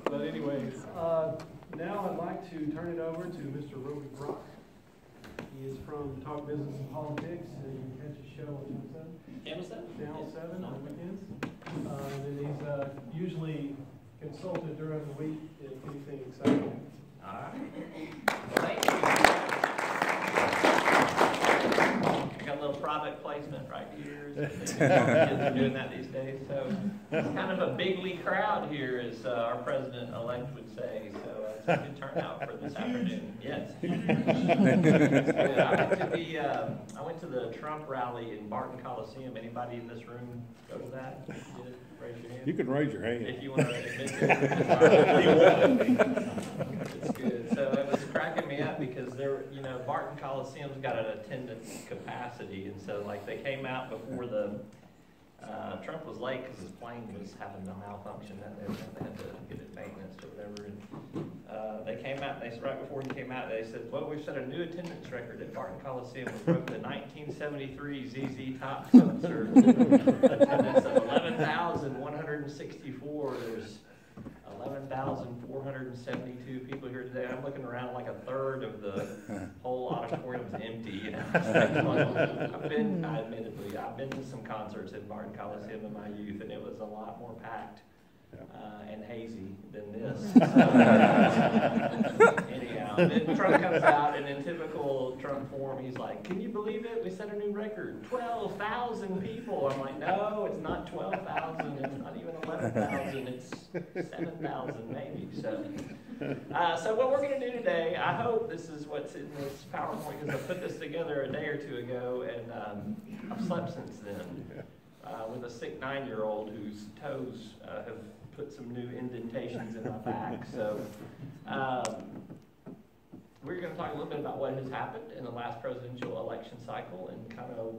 But anyways, now I'd like to turn it over to Mr. Roby Brock. He is from Talk Business and Politics, and you can catch his show on Channel 7? Channel 7 on weekends. And he's usually consulted during the week if anything exciting. All right. Well, thank you. I got a little product placement right here. Kids are doing that these days. So it's kind of a bigly crowd here, as our president-elect would say. So it's a good turnout for this afternoon. Yes. I went to the Trump rally in Barton Coliseum. Anybody in this room go to that? Raise your hand. You can raise your hand. If you want to admit it. It's good. So it was cracking me up because Barton Coliseum's got an attendance capacity, and so like they came out before the Trump was late because his plane was having a malfunction that day, and they had to get it maintenance or whatever. And they came out, right before he came out, they said, well, we've set a new attendance record at Barton Coliseum. We broke the 1973 ZZ Top concert. Attendance of 11,164. There's 11,472 people here today. I'm looking around like a third of the whole auditorium's empty. I've been to some concerts at Barton Coliseum in my youth, and it was a lot more packed and hazy than this. Anyhow, then Trump comes out, and in typical Trump form, he's like, "Can you believe it? We set a new record, 12,000 people." I'm like, "No, it's not 12,000. It's not even 11,000. It's 7,000 maybe." So what we're going to do today, I hope this is what's in this PowerPoint, because I put this together a day or two ago, and I've slept since then with a sick 9-year-old whose toes have put some new indentations in my back. So we're going to talk a little bit about what has happened in the last presidential election cycle and kind of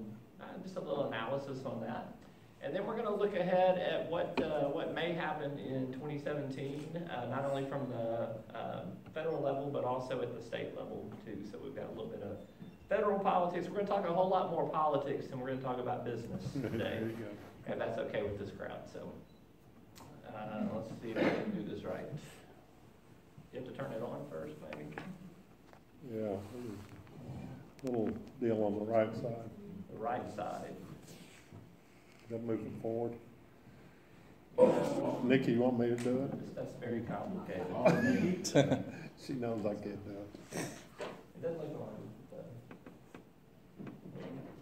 just a little analysis on that. And then we're going to look ahead at what may happen in 2017, not only from the federal level, but also at the state level, too. So we've got a little bit of federal politics. We're going to talk a whole lot more politics, and we're going to talk about business today. And that's okay with this crowd. So let's see if I can do this right. You have to turn it on first, maybe? Yeah, little deal on the right side. The right side. That move it forward. Nikki, you want me to do it? That's very complicated. She knows I can't do it. It doesn't look like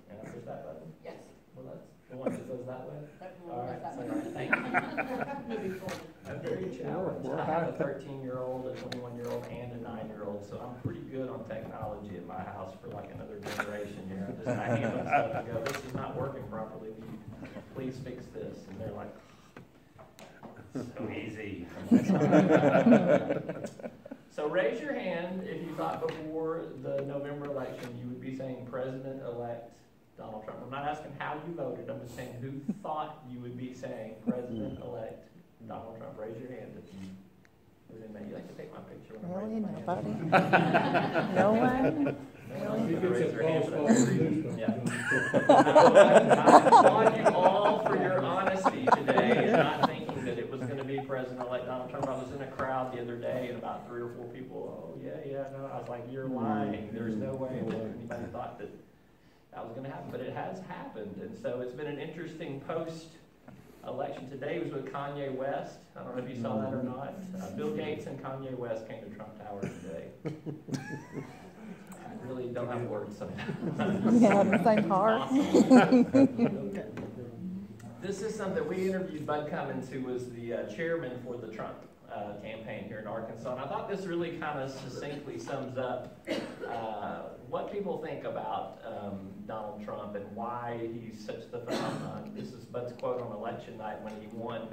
and I push that button? Yes. Well, that's the one that goes that way? That's the All one right, that so way. thank you. I'm very challenged. I have a 13-year-old, a 21-year-old, and a 9-year-old, so I'm pretty good on technology at my house for like another generation here. I hand them stuff and go, "This is not working properly. Please fix this." And they're like, "So easy." So raise your hand if you thought before the November election you would be saying President-elect Donald Trump. I'm not asking how you voted. I'm just saying who thought you would be saying President-elect Donald Trump. Raise your hand if you. You like to take my picture when I'm raising my hand. No one? Raise your hand for that reason. Yeah. I applaud you all for your honesty today and not thinking that it was going to be President-elect Donald Trump. I was in a crowd the other day and about 3 or 4 people, "Oh, yeah, no." I was like, "You're lying. There's no way that anybody thought that was going to happen." But it has happened. And so it's been an interesting post-election. Today was with Kanye West. I don't know if you saw that or not. Bill Gates and Kanye West came to Trump Tower today. I really don't have words sometimes. Yeah, in the same car. Awesome. This is something we interviewed Bud Cummins, who was the chairman for the Trump campaign here in Arkansas. And I thought this really kind of succinctly sums up what people think about Donald Trump and why he's such the phenomenon. This is Bud's quote on election night when he won.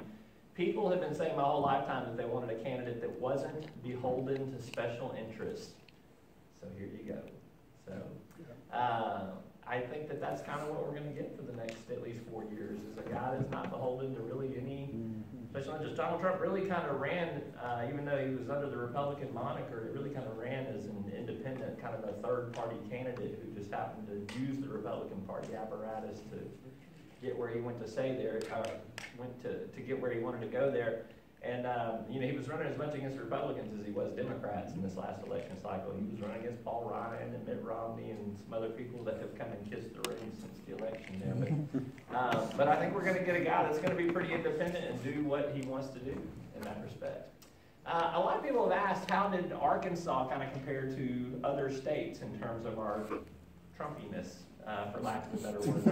"People have been saying my whole lifetime that they wanted a candidate that wasn't beholden to special interests." So here you go. So I think that that's kind of what we're going to get for the next at least 4 years, is a guy that's not beholden to really any special interest. Donald Trump really kind of ran, even though he was under the Republican moniker, he really kind of ran as an independent, kind of a third-party candidate who just happened to use the Republican Party apparatus to get where he went to stay there. went to get where he wanted to go there. And, you know, he was running as much against Republicans as he was Democrats in this last election cycle. He was running against Paul Ryan and Mitt Romney and some other people that have come and kissed the ring since the election there. But I think we're going to get a guy that's going to be pretty independent and do what he wants to do in that respect. A lot of people have asked, how did Arkansas kind of compare to other states in terms of our Trumpiness, for lack of a better word,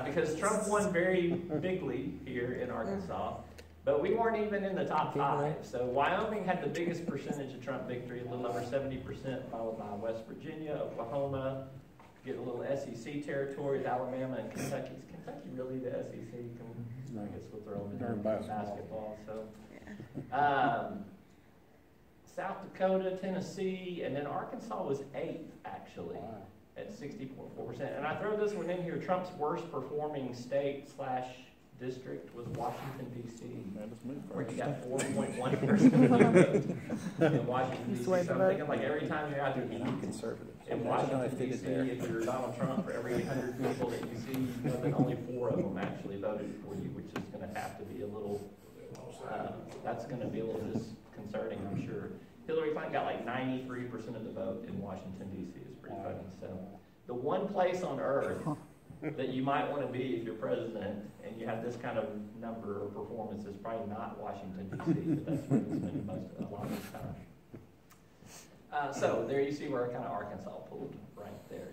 because Trump won very bigly here in Arkansas, but we weren't even in the top 5. So Wyoming had the biggest percentage of Trump victory, a little over 70%, followed by West Virginia, Oklahoma, getting a little SEC territories, Alabama and Kentucky. Is Kentucky really the SEC? I guess we'll throw them in basketball. So. South Dakota, Tennessee, and then Arkansas was 8th, actually, at 60.4%. And I throw this one in here. Trump's worst performing state / district was Washington, D.C., where he got 4.1% in Washington, D.C. So I'm thinking, like, every time you're out there in Washington, D.C., if you're Donald Trump, for every 100 people that you see, you know that only 4 of them actually voted for you, which is going to have to be a little, that's going to be a little disconcerting, I'm sure. Hillary Clinton got like 93% of the vote in Washington, D.C. It's pretty funny. So the one place on earth that you might want to be if you're president and you have this kind of number of performance is probably not Washington, D.C., but that's where we spend a lot of the time. So there you see where kind of Arkansas pulled right there.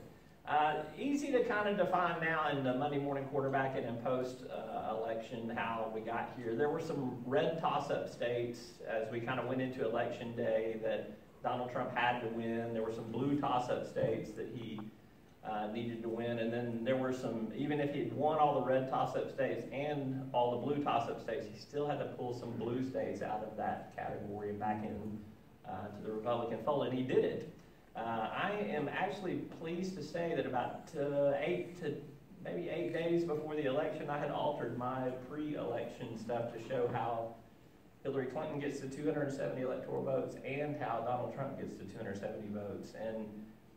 Easy to kind of define now in the Monday morning quarterbacking and post-election how we got here. There were some red toss-up states as we kind of went into election day that Donald Trump had to win. There were some blue toss-up states that he needed to win. And then there were some, even if he had won all the red toss-up states and all the blue toss-up states, he still had to pull some blue states out of that category back in to the Republican fold, and he did it. I am actually pleased to say that about 8 days before the election, I had altered my pre-election stuff to show how Hillary Clinton gets to 270 electoral votes and how Donald Trump gets to 270 votes. And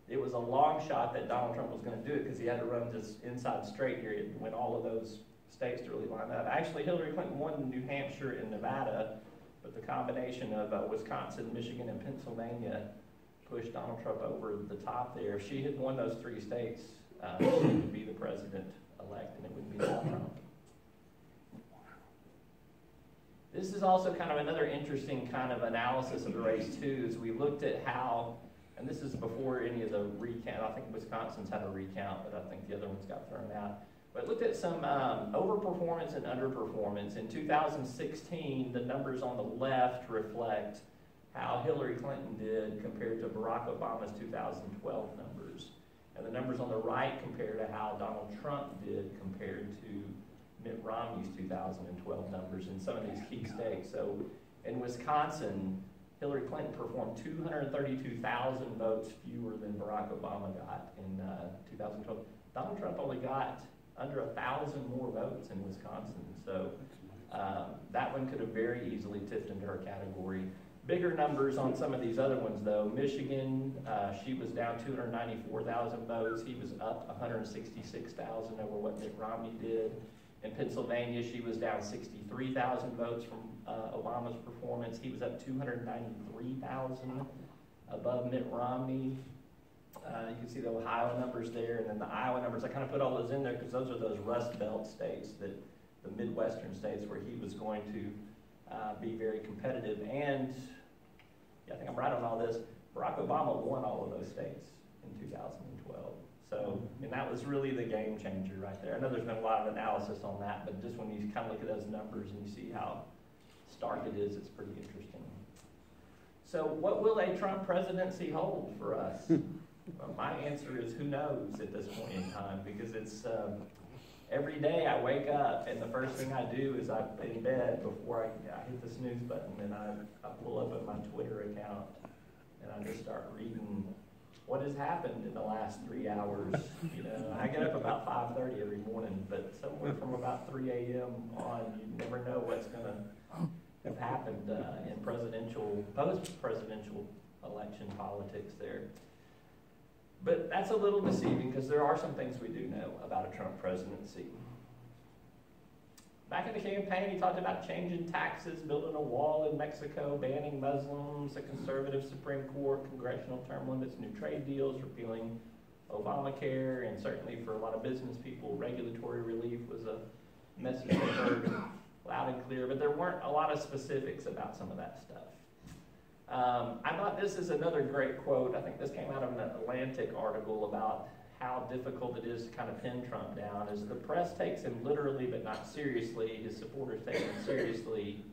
it was a long shot that Donald Trump was going to do it because he had to run this inside straight here to win all of those states to really line up. Actually, Hillary Clinton won New Hampshire and Nevada, but the combination of Wisconsin, Michigan, and Pennsylvania pushed Donald Trump over the top there. If she had won those 3 states, she would be the president-elect, and it wouldn't be Donald Trump. This is also kind of another interesting kind of analysis of the race, too, as we looked at how, and this is before any of the recount. I think Wisconsin's had a recount, but I think the other ones got thrown out. But looked at some overperformance and underperformance. In 2016, the numbers on the left reflect how Hillary Clinton did compared to Barack Obama's 2012 numbers. And the numbers on the right compare to how Donald Trump did compared to Mitt Romney's 2012 numbers in some of these key states. So in Wisconsin, Hillary Clinton performed 232,000 votes fewer than Barack Obama got in 2012. Donald Trump only got under 1,000 more votes in Wisconsin. So that one could have very easily tipped into her category. Bigger numbers on some of these other ones, though. Michigan, she was down 294,000 votes. He was up 166,000 over what Mitt Romney did. In Pennsylvania, she was down 63,000 votes from Obama's performance. He was up 293,000 above Mitt Romney. You can see the Ohio numbers there, and then the Iowa numbers. I kind of put all those in there because those are those Rust Belt states, the Midwestern states where he was going to be very competitive. And yeah, I think I'm right on all this. Barack Obama won all of those states in 2012. So, and that was really the game changer right there. I know there's been a lot of analysis on that, but just when you kind of look at those numbers and you see how stark it is, it's pretty interesting. So what will a Trump presidency hold for us? Well, my answer is who knows at this point in time, because it's every day I wake up and the first thing I do is I'm in bed before I hit the snooze button, and I pull up at my Twitter account and I just start reading what has happened in the last 3 hours. You know, I get up about 5:30 every morning, but somewhere from about 3 a.m. on, you never know what's going to have happened in presidential, post-presidential election politics there. But that's a little deceiving because there are some things we do know about a Trump presidency. Back in the campaign, he talked about changing taxes, building a wall in Mexico, banning Muslims, a conservative Supreme Court, congressional term limits, new trade deals, repealing Obamacare, and certainly for a lot of business people, regulatory relief was a message they heard loud and clear, but there weren't a lot of specifics about some of that stuff. I thought this is another great quote. I think this came out of an Atlantic article about how difficult it is to kind of pin Trump down. Is the press takes him literally but not seriously. His supporters take him seriously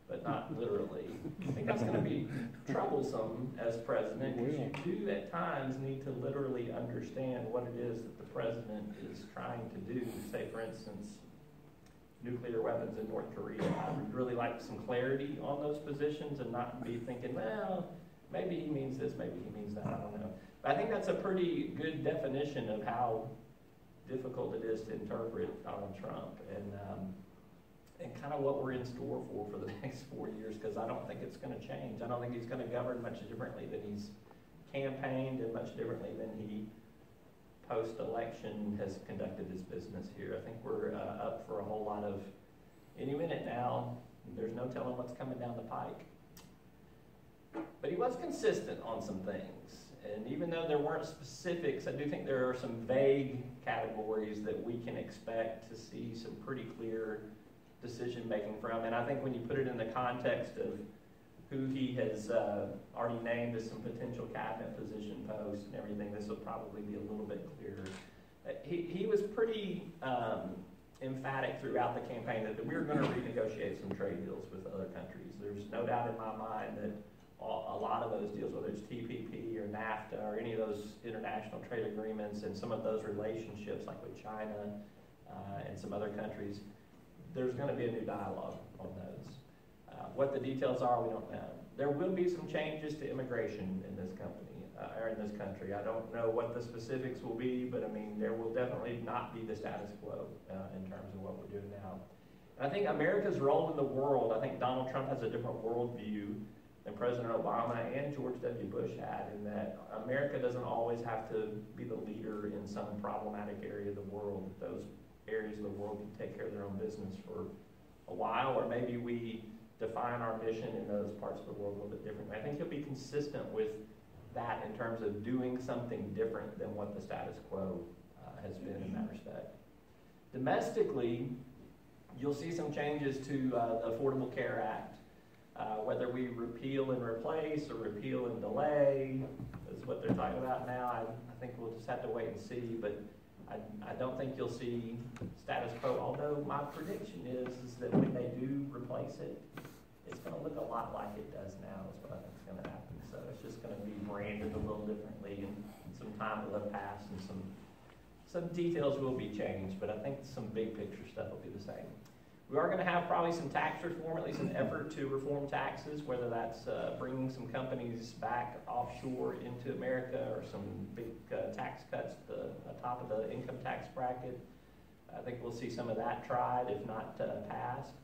but not literally. I think that's going to be troublesome as president, because you do at times need to literally understand what it is that the president is trying to do. Say, for instance, nuclear weapons in North Korea. I would really like some clarity on those positions and not be thinking, well, maybe he means this, maybe he means that, I don't know. But I think that's a pretty good definition of how difficult it is to interpret Donald Trump and kind of what we're in store for the next 4 years, because I don't think it's going to change. I don't think he's going to govern much differently than he's campaigned and much differently than he post-election has conducted his business here. I think we're up for a whole lot of, any minute now, there's no telling what's coming down the pike. But he was consistent on some things. And even though there weren't specifics, I do think there are some vague categories that we can expect to see some pretty clear decision-making from. And I think when you put it in the context of who he has already named as some potential cabinet position posts and everything, this will probably be a little bit clearer. He was pretty emphatic throughout the campaign that we were going to renegotiate some trade deals with other countries. There's no doubt in my mind that a lot of those deals, whether it's TPP or NAFTA or any of those international trade agreements and some of those relationships like with China and some other countries, there's going to be a new dialogue on those. What the details are, we don't know. There will be some changes to immigration in this company, or in this country. I don't know what the specifics will be, but I mean, there will definitely not be the status quo in terms of what we're doing now. And I think America's role in the world, I think Donald Trump has a different worldview than President Obama and George W. Bush had, in that America doesn't always have to be the leader in some problematic area of the world. Those areas of the world can take care of their own business for a while, or maybe we define our mission in those parts of the world a little bit differently. I think he'll be consistent with that in terms of doing something different than what the status quo has been in that respect. Domestically, you'll see some changes to the Affordable Care Act. Whether we repeal and replace or repeal and delay is what they're talking about now. I think we'll just have to wait and see, but I don't think you'll see status quo, although my prediction is that when they do replace it, it's going to look a lot like it does now is what I think is going to happen. So it's just going to be branded a little differently, and some time will have passed, and some details will be changed, but I think some big picture stuff will be the same. We are going to have probably some tax reform, at least an effort to reform taxes, whether that's bringing some companies back offshore into America or some big tax cuts at the top of the income tax bracket. I think we'll see some of that tried, if not passed.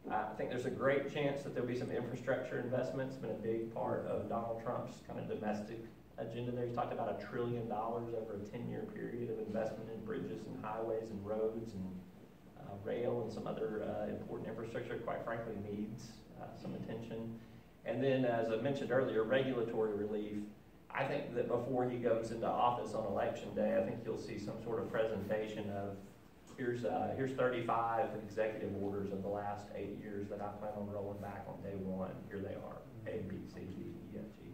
I think there's a great chance that there'll be some infrastructure investments. It's been a big part of Donald Trump's kind of domestic agenda there. He's talked about $1 trillion over a 10-year period of investment in bridges and highways and roads and rail and some other important infrastructure, quite frankly, needs some attention. And then, as I mentioned earlier, regulatory relief. I think that before he goes into office on election day, I think you'll see some sort of presentation of, here's 35 executive orders of the last 8 years that I plan on rolling back on day one. Here they are, A, B, C, D, E, F, G.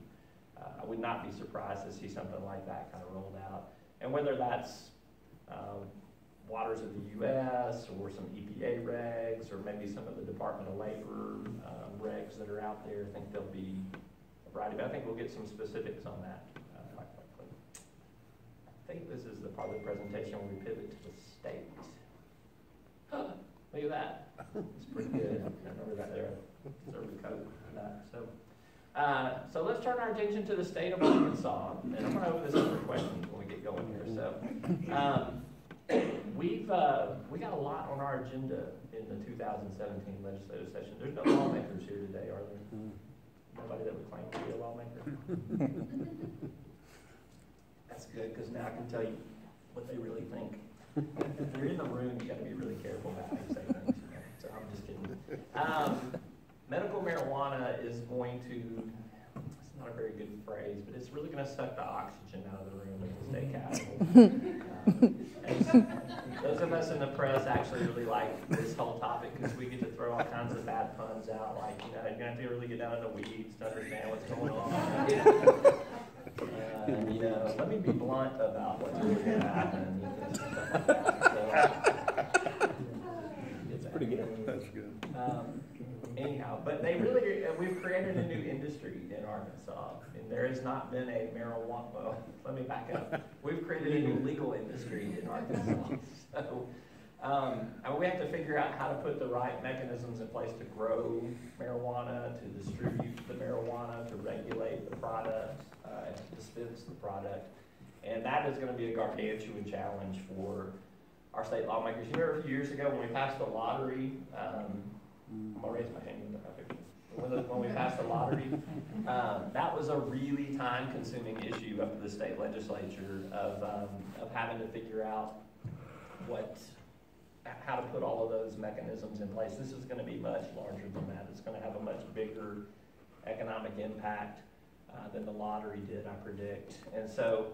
I would not be surprised to see something like that kind of rolled out. And whether that's waters of the U.S. or some EPA regs, or maybe some of the Department of Labor regs that are out there, I think there'll be a variety. But I think we'll get some specifics on that quite quickly. I think this is the part of the presentation where we pivot to the state. Look at that. It's pretty good. I remember that there. Serve the coat for that. So let's turn our attention to the state of Arkansas. And I'm going to open this up for questions when we get going here. So. We got a lot on our agenda in the 2017 legislative session. There's no lawmakers here today, are there? Nobody that would claim to be a lawmaker? That's good, because now I can tell you what they really think. If they're in the room, you got to be really careful about how you say things. Medical marijuana is going to, it's not a very good phrase, but it's really going to suck the oxygen out of the room at the state capitol. Those of us in the press actually really like this whole topic because we get to throw all kinds of bad puns out, like, you know, you have to really get down in the weeds to understand what's going on. You know, let me be blunt about what's really going to happen. It's pretty good. That's good. Anyhow, but they really, we've created a new industry in Arkansas, and there has not been a marijuana, well, let me back up. We've created a new legal industry in Arkansas. So, and we have to figure out how to put the right mechanisms in place to grow marijuana, to distribute the marijuana, to regulate the product, to dispense the product. And that is going to be a gargantuan challenge for our state lawmakers. You remember a few years ago when we passed the lottery, I'll raise my hand in the picture. When we passed the lottery, that was a really time-consuming issue up to the state legislature of having to figure out how to put all of those mechanisms in place. This is going to be much larger than that. It's going to have a much bigger economic impact than the lottery did, I predict. And so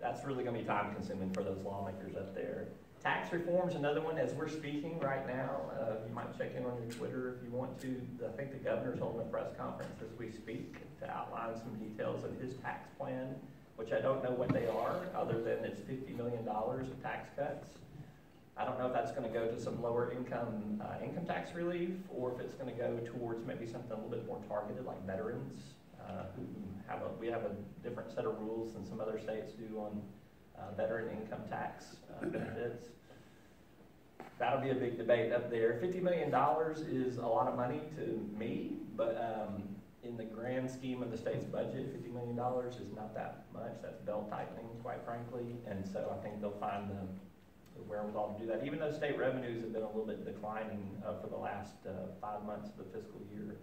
that's really going to be time-consuming for those lawmakers up there. Tax reform is another one. As we're speaking right now, you might check in on your Twitter if you want to. I think the governor's holding a press conference as we speak to outline some details of his tax plan, which I don't know what they are, other than it's $50 million of tax cuts. I don't know if that's going to go to some lower income tax relief, or if it's going to go towards maybe something a little bit more targeted, like veterans who we have a different set of rules than some other states do on veteran income tax benefits. That'll be a big debate up there. $50 million is a lot of money to me, but in the grand scheme of the state's budget, $50 million is not that much. That's belt tightening, quite frankly, and so I think they'll find the wherewithal to do that. Even though state revenues have been a little bit declining for the last 5 months of the fiscal year,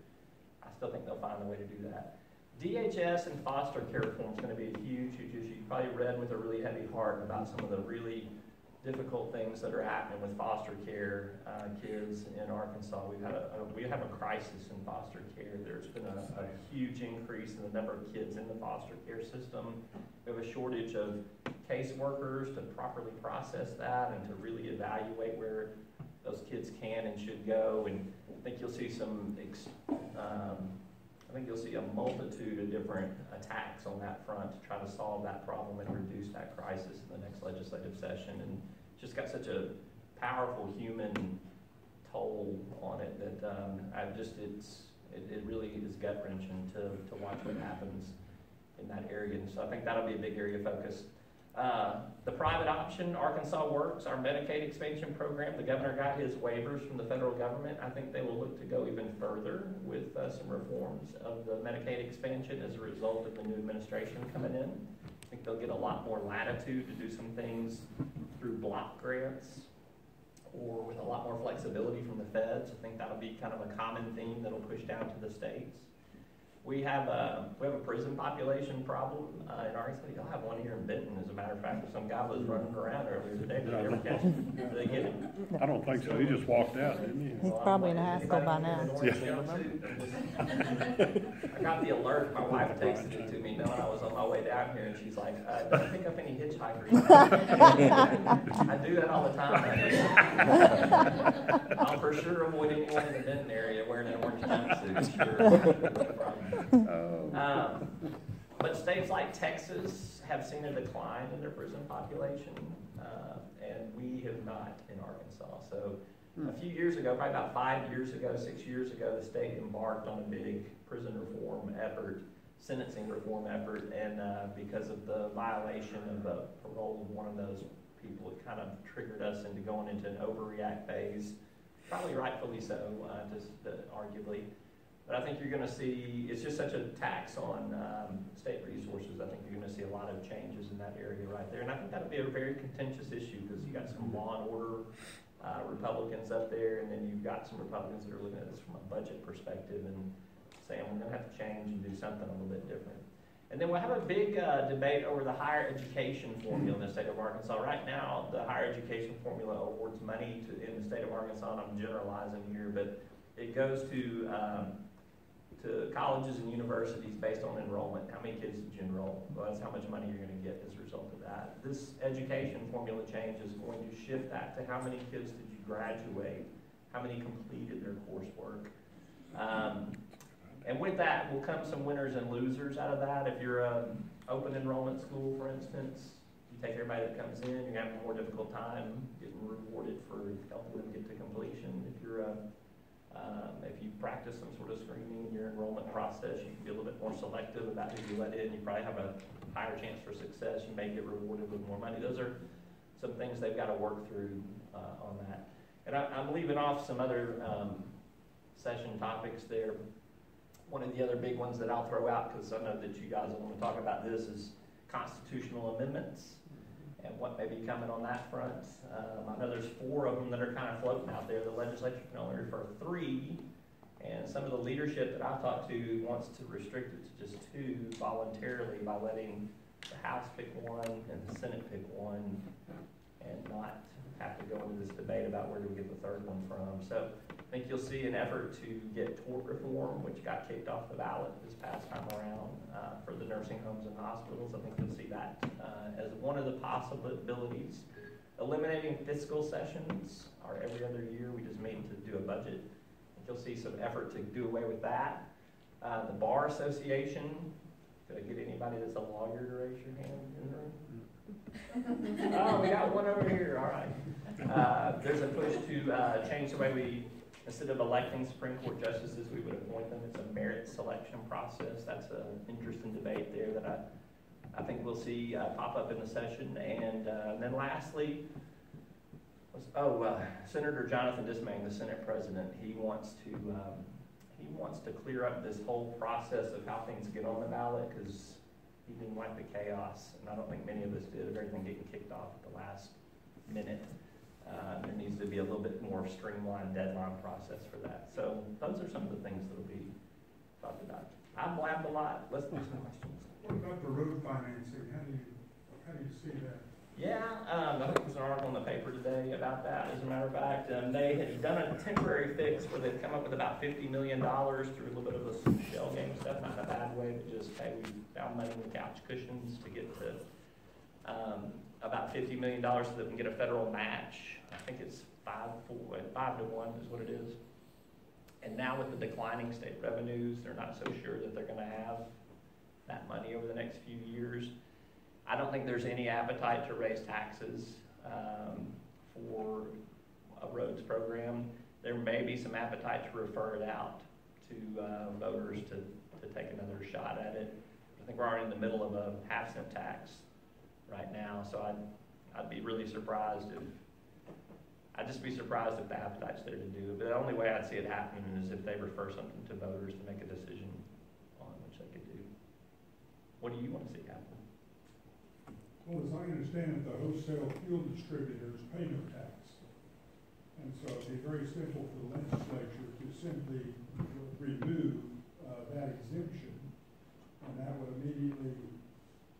I still think they'll find a way to do that. DHS and foster care reform is going to be a huge, huge issue. You probably read with a really heavy heart about some of the really difficult things that are happening with foster care kids in Arkansas. We have a crisis in foster care. There's been a huge increase in the number of kids in the foster care system. We have a shortage of caseworkers to properly process that and to really evaluate where those kids can and should go. And I think you'll see a multitude of different attacks on that front to try to solve that problem and reduce that crisis in the next legislative session. And it's just got such a powerful human toll on it that it really is gut-wrenching to watch what happens in that area. And so I think that'll be a big area of focus. The private option, Arkansas Works, our Medicaid expansion program, the governor got his waivers from the federal government. I think they will look to go even further with some reforms of the Medicaid expansion as a result of the new administration coming in. I think they'll get a lot more latitude to do some things through block grants or with a lot more flexibility from the feds. I think that'll be kind of a common theme that'll push down to the states. We have a prison population problem in Arkansas. You'll have one here in Benton, as a matter of fact. Some guy was running around earlier today. Did you ever catch him? Did they get him? I don't think so. He just walked out, didn't he? He's probably in a high school by now. I got the alert. My wife texted it to me knowing I was on my way down here, and she's like, don't pick up any hitchhikers. I do that all the time. I'll for sure avoid anyone in the Benton area wearing an orange jumpsuit. Sure. But states like Texas have seen a decline in their prison population, and we have not in Arkansas. So a few years ago, probably about 5 years ago, 6 years ago, the state embarked on a big prison reform effort, sentencing reform effort, and because of the violation of the parole of one of those people, it kind of triggered us into going into an overreact phase, probably rightfully so, arguably. But I think you're going to see, it's just such a tax on state resources. I think you're going to see a lot of changes in that area right there. And I think that'll be a very contentious issue because you got some law and order Republicans up there, and then you've got some Republicans that are looking at this from a budget perspective and saying we're going to have to change and do something a little bit different. And then we'll have a big debate over the higher education formula in the state of Arkansas. Right now, the higher education formula awards money in the state of Arkansas, and I'm generalizing here, but it goes to colleges and universities based on enrollment. How many kids did you enroll? Well, that's how much money you're going to get as a result of that. This education formula change is going to shift that to how many kids did you graduate, how many completed their coursework. And with that will come some winners and losers out of that. If you're an open enrollment school, for instance, you take everybody that comes in, you're going to have a more difficult time getting rewarded for helping them get to completion. If you practice some sort of screening in your enrollment process, you can be a little bit more selective about who you let in. You probably have a higher chance for success. You may get rewarded with more money. Those are some things they've got to work through on that. And I'm leaving off some other session topics there. One of the other big ones that I'll throw out, because I know that you guys will want to talk about this, is constitutional amendments and what may be coming on that front. I know there's 4 of them that are kind of floating out there. The legislature can only refer 3, and some of the leadership that I've talked to wants to restrict it to just 2 voluntarily by letting the House pick one and the Senate pick one and not have to go into this debate about where do we get the 3rd one from. So I think you'll see an effort to get tort reform, which got kicked off the ballot this past time around for the nursing homes and hospitals. I think you'll see that as one of the possibilities. Eliminating fiscal sessions are every other year. We just made to do a budget. I think you'll see some effort to do away with that. The Bar Association, could I get anybody that's a lawyer to raise your hand in the room? Oh, we got one over here, all right. There's a push to change the way we, instead of electing Supreme Court justices, we would appoint them. It's a merit selection process. That's an interesting debate there that I think we'll see pop up in the session. And then lastly, Senator Jonathan Dismayne, the Senate President, he wants to clear up this whole process of how things get on the ballot, because he didn't like the chaos, and I don't think many of us did, of everything getting kicked off at the last minute. There needs to be a little bit more streamlined deadline process for that. So those are some of the things that will be talked about. I blabbed a lot. Let's do some questions. What about the road financing? How do you see that? Yeah, I think there's an article in the paper today about that. As a matter of fact, they had done a temporary fix where they'd come up with about $50 million through a little bit of a shell game stuff, not in a bad way, but just, hey, we found money in the couch cushions to get to about $50 million so that we can get a federal match. I think it's 5 to 1 is what it is. And now with the declining state revenues, they're not so sure that they're going to have that money over the next few years. I don't think there's any appetite to raise taxes for a roads program. There may be some appetite to refer it out to voters to take another shot at it. I think we're already in the middle of a half-cent tax right now, so I'd be really surprised if the appetite's there to do it. But the only way I'd see it happening is if they refer something to voters to make a decision on, which they could do. What do you want to see happen? Well, as I understand it, the wholesale fuel distributors pay no tax. And so it'd be very simple for the legislature to simply remove that exemption, and that would immediately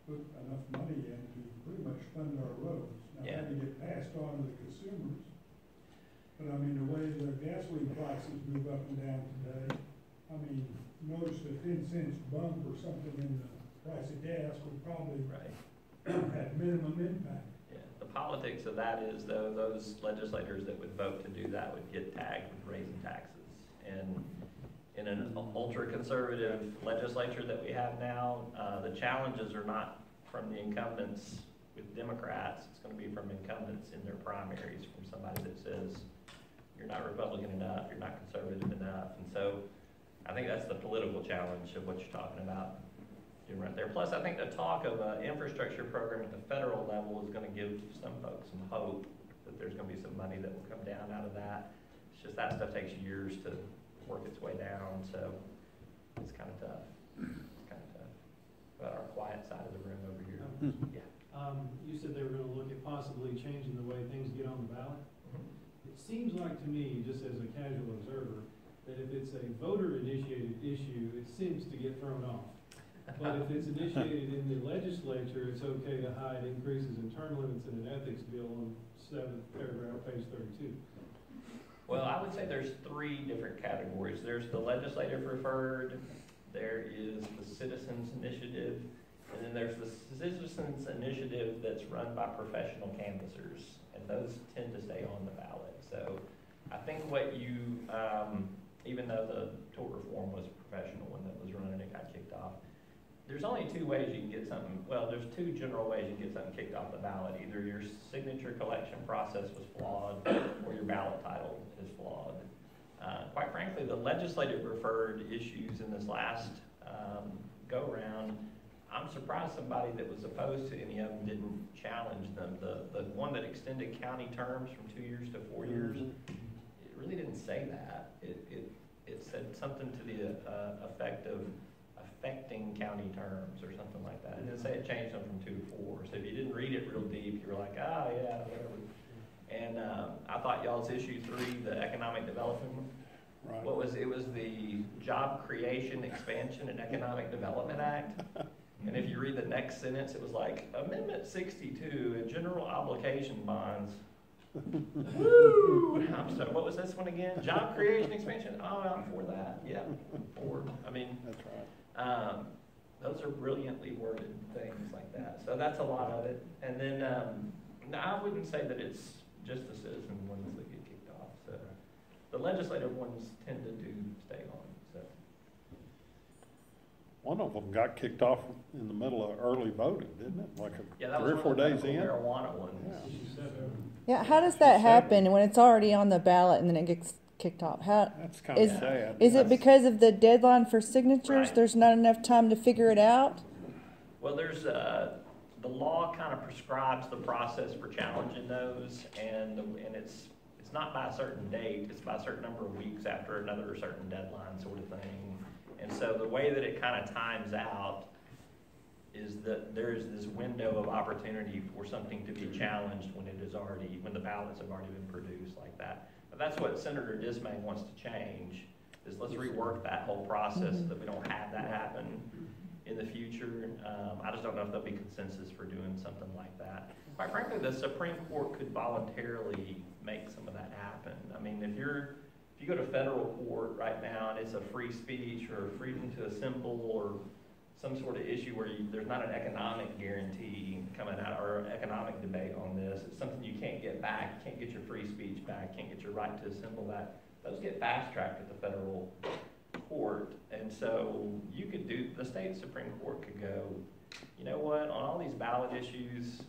put enough money in to pretty much fund our roads. Now, Yeah. that would get passed on to the consumers. But I mean, the way the gasoline prices move up and down today, I mean, notice a 10 cents bump or something in the price of gas would probably have minimum impact. Yeah. The politics of that is, though, those legislators that would vote to do that would get tagged with raising taxes. And in an ultra-conservative legislature that we have now, the challenges are not from the incumbents with Democrats. It's going to be from incumbents in their primaries, from somebody that says, you're not Republican enough, you're not conservative enough. And so I think that's the political challenge of what you're talking about right there. Plus, I think the talk of an infrastructure program at the federal level is going to give some folks some hope that there's going to be some money that will come down out of that. It's just that stuff takes years to work its way down, so it's kind of tough. It's kind of tough. About our quiet side of the room over here. Yeah. You said they were going to look at possibly changing the way things get on the ballot. It seems like to me, just as a casual observer, that if it's a voter-initiated issue, it seems to get thrown off. But if it's initiated in the legislature, it's okay to hide increases in term limits in an ethics bill on 7th paragraph, page 32. Well, I would say there's three different categories. There's the legislative referred, there is the citizens initiative, and then there's the citizens initiative that's run by professional canvassers, and those tend to stay on the ballot. So I think what you, even though the tort reform was a professional one that was running, it got kicked off. There's only two ways you can get something, well, there's two general ways you can get something kicked off the ballot. Either your signature collection process was flawed or your ballot title is flawed. Quite frankly, the legislative referred issues in this last go-round, I'm surprised somebody that was opposed to any of them didn't challenge them. The one that extended county terms from 2 years to 4 years, it really didn't say that. It said something to the effect of affecting county terms or something like that. It didn't say it changed them from 2 to 4. So if you didn't read it real deep, you were like, oh yeah, whatever. And I thought y'all's issue 3, the economic development, Right. what was it? Was the Job Creation, Expansion, and Economic Development Act. And if you read the next sentence, it was like Amendment 62 and General Obligation Bonds. Woo! So what was this one again? Job Creation, Expansion. Oh, I'm for that. Yeah, for. I mean, That's right. those are brilliantly worded things like that. So that's a lot of it. And then no, I wouldn't say that it's just the citizen ones that get kicked off. So the legislative ones tend to do stay on. So One of them got kicked off in the middle of early voting, didn't it? Like yeah, that 3 or was 4 one of days the in. marijuana ones. Yeah. Issue 7. Yeah, how does that happen when it's already on the ballot and then it gets kicked off? How That's kind of is sad. is it because of the deadline for signatures? Right. There's not enough time to figure it out? Well, there's the law kind of prescribes the process for challenging those, and it's not by a certain date. It's by a certain number of weeks after another certain deadline, sort of thing. And so the way that it kind of times out is that there is this window of opportunity for something to be challenged when when the ballots have already been produced like that. But that's what Senator Dismay wants to change. Is let's rework that whole process so that we don't have that happen in the future. I just don't know if there'll be consensus for doing something like that. Quite frankly, the Supreme Court could voluntarily make some of that happen. I mean, if you go to federal court right now and it's a free speech or freedom to assemble or some sort of issue where there's not an economic guarantee coming out or economic debate on this, it's something you can't get back. You can't get your free speech back, can't get your right to assemble back. Those get fast-tracked at the federal court, and so you could the state Supreme Court could go, you know what, on all these ballot issues,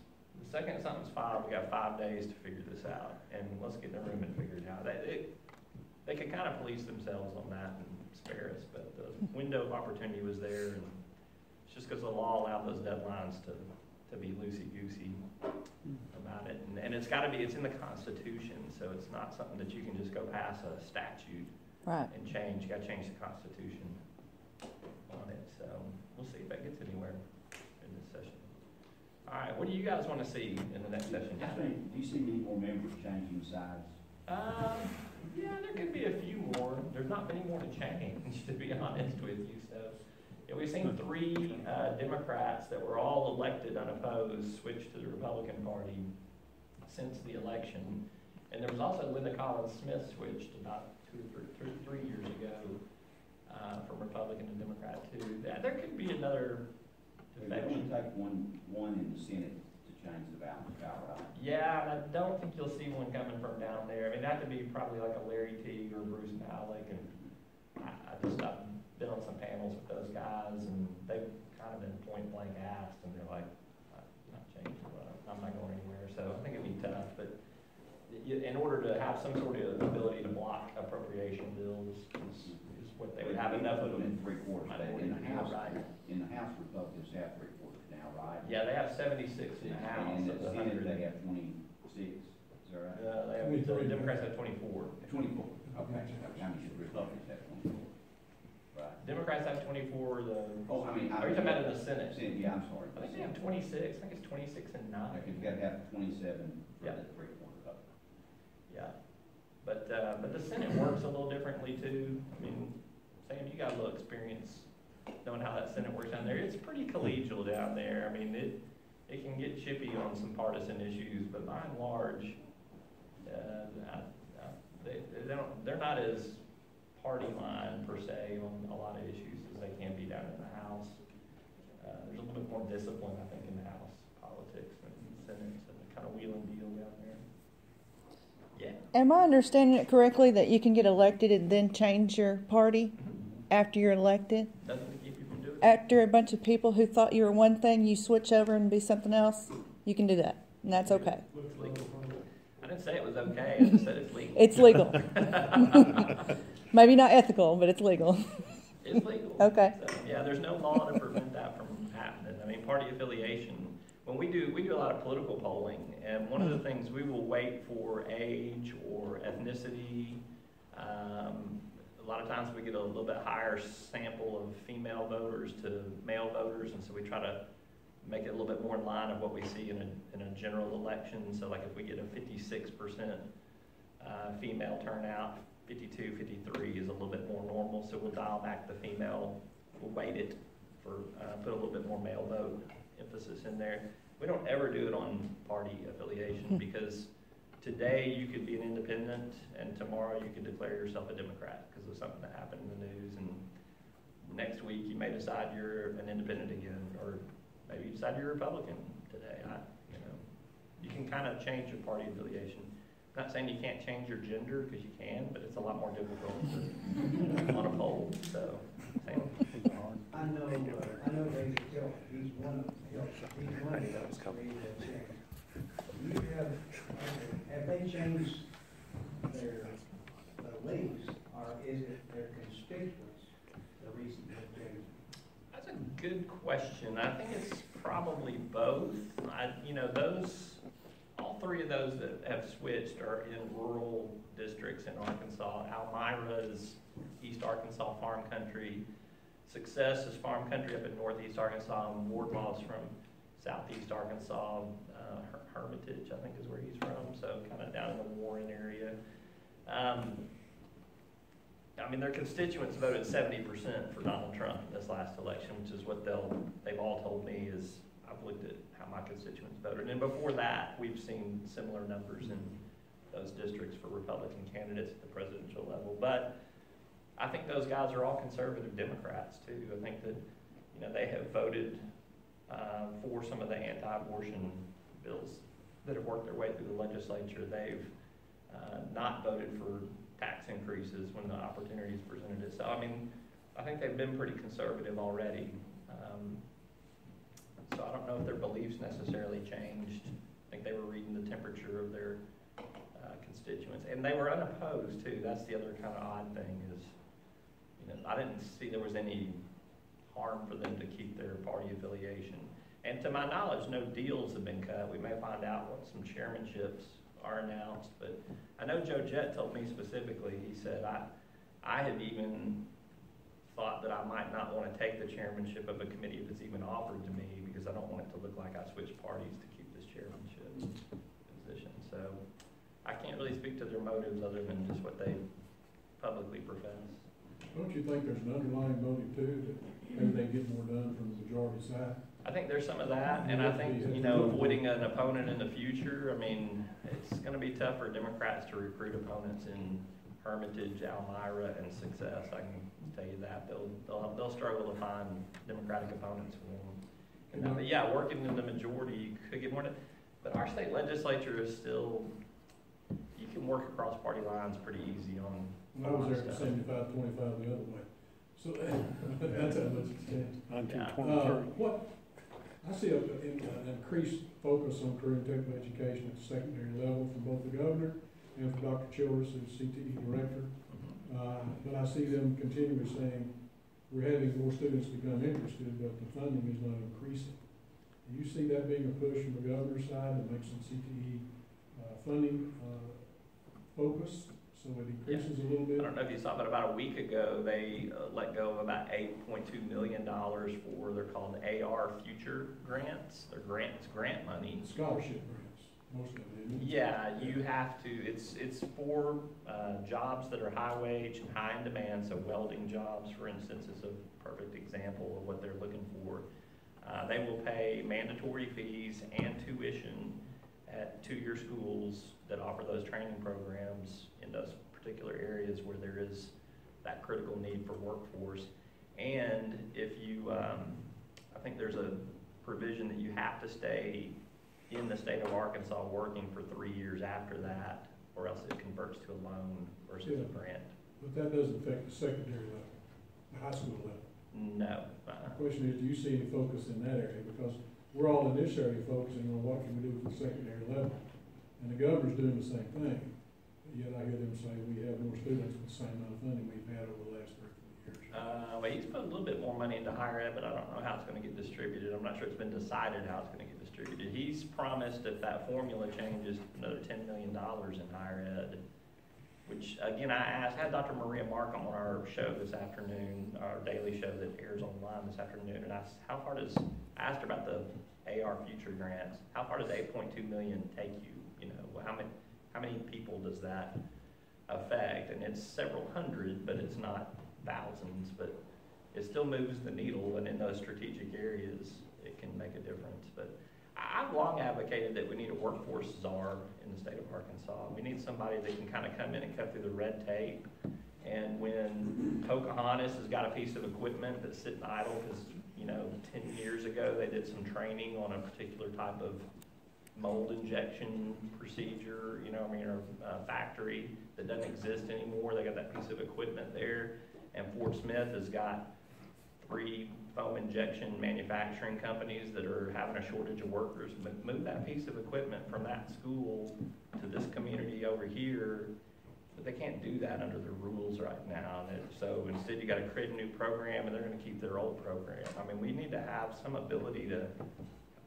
the second something's filed, we got 5 days to figure this out, and let's get in the room and figure it out. They could kind of police themselves on that and spare us, but the window of opportunity was there, and it's just because the law allowed those deadlines to be loosey-goosey about it, and it's got to be, it's in the Constitution, so it's not something that you can just go pass a statute Right. and change. You got to change the Constitution on it. So we'll see if that gets anywhere in this session. All right, what do you guys want to see in the next session? I think, do you see any more members changing sides? Yeah, there could be a few more. There's not many more to change, to be honest with you. So yeah, we've seen 3 Democrats that were all elected unopposed switch to the Republican Party since the election. And there was also Linda Collins Smith switched about 2 or 3 years ago from Republican to Democrat too. There could be another It would only take one in the Senate to change the balance of power, right? Yeah, and I don't think you'll see one coming from down there. I mean, that could be probably like a Larry Teague or Bruce Malik, and I've been on some panels with those guys, and they've kind of been point blank asked, and they're like, I'm not changing, I'm not going anywhere. So I think it'd be tough, but in order to have some sort of ability to block appropriation bills is what they would have enough of them. In 3/4, in the House, right? In the House, Republicans have 3/4 now, right? Yeah, they have 76 in the House. And in of the the Senate, 100. they have 26. Is that right? The Democrats have 24. 24. Okay. How many Republicans have 24? Right. Democrats have 24. Oh, I mean, Are you talking about in the Senate? Senate, yeah, I'm sorry. I think they have 26. I think it's 26 and 9. Like, you've got to have 27 for Yeah. the 3/4 up. Yeah, but the Senate works a little differently too. I mean, Sam, you got a little experience knowing how that Senate works down there. It's pretty collegial down there. I mean, it can get chippy on some partisan issues, but by and large, they're not as party line per se on a lot of issues as they can be down in the House. There's a little bit more discipline, I think, in the House politics than in the Senate, so the kind of wheel and deal down there. Yeah. Am I understanding it correctly that you can get elected and then change your party after you're elected? Nothing to keep you from doing it. After a bunch of people who thought you were one thing, you switch over and be something else? You can do that, and that's okay. It's legal. I didn't say it was okay, I just said it's legal. It's legal. Maybe not ethical, but it's legal. It's legal. Okay. So, yeah, there's no law to prevent that from happening. I mean, party affiliation, when we do a lot of political polling, and one of the things we will wait for age or ethnicity. A lot of times we get a little bit higher sample of female voters to male voters, and so we try to make it a little bit more in line of what we see in a general election. So like if we get a 56% female turnout, 52, 53 is a little bit more normal, so we'll dial back the female, we'll weight it for, put a little bit more male vote emphasis in there. We don't ever do it on party affiliation because today you could be an independent and tomorrow you could declare yourself a Democrat because of something that happened in the news, and next week you may decide you're an independent again, or maybe you decide you're a Republican today. You can kind of change your party affiliation. I'm not saying you can't change your gender, because you can, but it's a lot more difficult on a poll. So, same. I know David Hill. He's one of them. I knew that was coming. Have they changed their beliefs, or is it their constituents the reason they've changed? That's a good question. I think it's probably both. All three of those that have switched are in rural districts in Arkansas. Almira's East Arkansas farm country. Success is farm country up in northeast Arkansas, and Wardlaw's from southeast Arkansas. Hermitage, I think, is where he's from, so kind of down in the Warren area. Their constituents voted 70% for Donald Trump in this last election, which is what they've all told me. Is I've looked at how my constituents voted, and before that, we've seen similar numbers in those districts for Republican candidates at the presidential level. But I think those guys are all conservative Democrats too. I think that they have voted for some of the anti-abortion bills that have worked their way through the legislature. They've not voted for tax increases when the opportunities presented it. So I think they've been pretty conservative already. So I don't know if their beliefs necessarily changed. I think they were reading the temperature of their constituents, and they were unopposed too. That's the other kind of odd thing is, I didn't see there was any harm for them to keep their party affiliation. And to my knowledge, no deals have been cut. We may find out what some chairmanships are announced, but I know Joe Jett told me specifically, he said, I have even thought that I might not want to take the chairmanship of a committee if it's even offered to me, because I don't want it to look like I switched parties to keep this chairmanship position. So I can't really speak to their motives other than just what they publicly profess. Don't you think there's an underlying motive too, that maybe they get more done from the majority side? I think there's some of that, and I think, avoiding an opponent in the future, it's going to be tough for Democrats to recruit opponents in Hermitage, Almira, and Success. I can tell you that. They'll struggle to find Democratic opponents for them. But yeah, working in the majority, you could get more done. But our state legislature is still, you can work across party lines pretty easy on. I was there at 75-25 the other way. So that's how much it's changed. I see an increased focus on career and technical education at the secondary level from both the governor and from Dr. Childress, who's CTE director. But I see them continually saying, we're having more students become interested, but the funding is not increasing. Do you see that being a push from the governor's side to make some CTE funding focus so it increases a little bit? I don't know if you saw, but about a week ago, they let go of about $8.2 million for, they're called AR Future Grants. They're grant money. Scholarship grants, most of them. Yeah, you have to, it's for jobs that are high wage and high in demand, so welding jobs, for instance, is a perfect example of what they're looking for. They will pay mandatory fees and tuition at two-year schools that offer those training programs in those particular areas where there is that critical need for workforce. And if you, I think there's a provision that you have to stay in the state of Arkansas working for 3 years after that, or else it converts to a loan versus a grant. But that doesn't affect the secondary level, the high school level. No. The question is, do you see any focus in that area? Because we're all in this area focusing on what can we do for the secondary level. And the governor's doing the same thing. Yet I hear them say we have more students with the same amount of funding we've had over the last 3 or 4 years. Well, he's put a little bit more money into higher ed, but I don't know how it's going to get distributed. I'm not sure it's been decided how it's going to get distributed. He's promised if that formula changes, another $10 million in higher ed, which, again, I had Dr. Maria Markham on our show this afternoon, our daily show that airs online this afternoon, and I asked her about the AR Future grants. How far does $8.2 million take you? You know, how many people does that affect? And it's several hundred, but it's not thousands, but it still moves the needle, and in those strategic areas, it can make a difference. But I've long advocated that we need a workforce czar in the state of Arkansas. We need somebody that can kind of come in and cut through the red tape. And when Pocahontas has got a piece of equipment that's sitting idle, because, you know, 10 years ago they did some training on a particular type of mold injection procedure, you know, I mean, or factory that doesn't exist anymore. They got that piece of equipment there. And Fort Smith has got 3 foam injection manufacturing companies that are having a shortage of workers. But move that piece of equipment from that school to this community over here, but they can't do that under the rules right now. And so instead you got to create a new program, and they're going to keep their old program. I mean, we need to have some ability to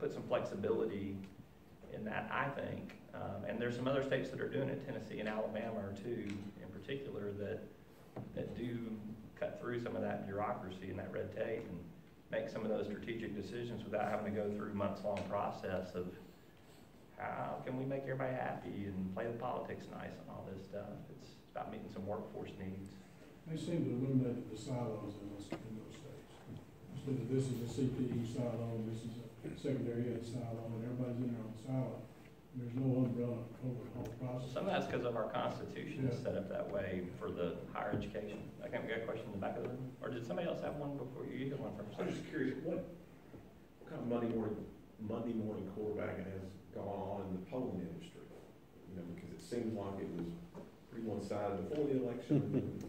put some flexibility in that, I think. And there's some other states that are doing it. Tennessee and Alabama are too, in particular, that do cut through some of that bureaucracy and that red tape and make some of those strategic decisions without having to go through months-long process of how can we make everybody happy and play the politics nice and all this stuff. It's about meeting some workforce needs. They seem to eliminate the silos in those states. Instead of this is a CPE silo, and this is a secondary ed silo, and everybody's in their own silo. There's no umbrella over the whole process. Some of that's because of our Constitution is set up that way for the higher education. Okay, we got a question in the back of the room? Or did somebody else have one before you? You had one first. I'm just curious, what kind of Monday morning quarterbacking has gone on in the polling industry? You know, because it seems like it was pretty one-sided before the election.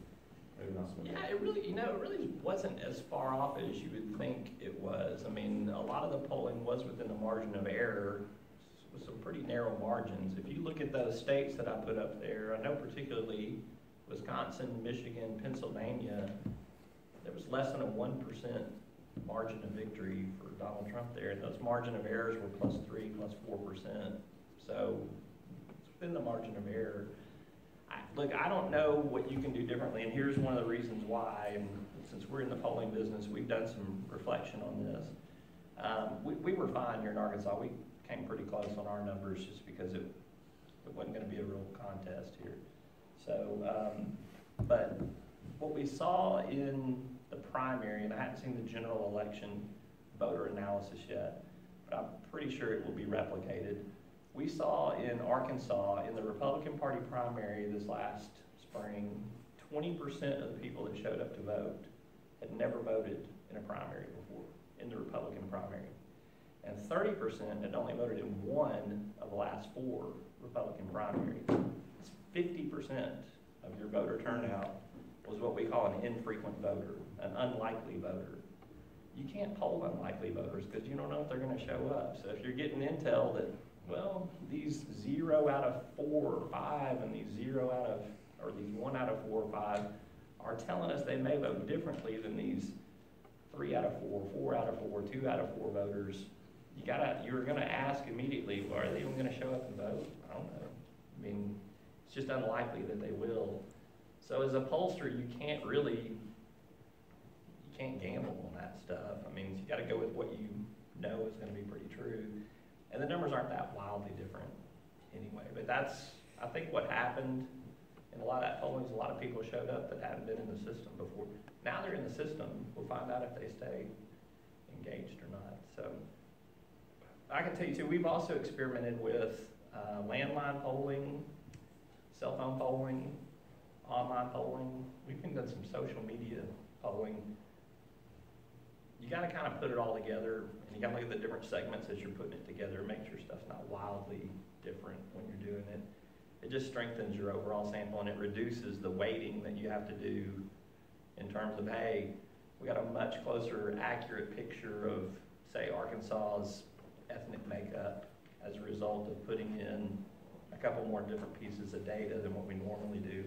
Maybe not so much. Yeah, it really wasn't as far off as you would think it was. I mean, a lot of the polling was within the margin of error, with some pretty narrow margins. If you look at those states that I put up there, I know particularly Wisconsin, Michigan, Pennsylvania, there was less than a 1% margin of victory for Donald Trump there. And those margin of errors were +3, +4%. So it's within the margin of error. Look, I don't know what you can do differently, and here's one of the reasons why. And since we're in the polling business, we've done some reflection on this. We were fine here in Arkansas. We came pretty close on our numbers just because it wasn't going to be a real contest here. So, but what we saw in the primary, and I haven't seen the general election voter analysis yet, but I'm pretty sure it will be replicated. We saw in Arkansas, in the Republican Party primary this last spring, 20% of the people that showed up to vote had never voted in a primary before, in the Republican primary. And 30% had only voted in one of the last 4 Republican primaries. It's 50% of your voter turnout was what we call an infrequent voter, an unlikely voter. You can't poll unlikely voters because you don't know if they're going to show up. So if you're getting intel that, well, these 0 out of 4 or 5 and these 0 out of, or these 1 out of 4 or 5 are telling us they may vote differently than these 3 out of 4, 4 out of 4, 2 out of 4 voters, you're gonna ask immediately, well, are they even gonna show up and vote? I don't know. I mean, it's just unlikely that they will. So as a pollster, you can't gamble on that stuff. I mean, you gotta go with what you know is gonna be pretty true. And the numbers aren't that wildly different anyway. But that's, I think, what happened in a lot of that polling is a lot of people showed up that hadn't been in the system before. Now they're in the system. We'll find out if they stay engaged or not. So I can tell you too, we've also experimented with landline polling, cell phone polling, online polling. We've even done some social media polling. You gotta kind of put it all together, and you gotta look at the different segments as you're putting it together, make sure stuff's not wildly different when you're doing it. It just strengthens your overall sample, and it reduces the weighting that you have to do in terms of, hey, we got a much closer, accurate picture of, say, Arkansas's ethnic makeup as a result of putting in a couple more different pieces of data than what we normally do.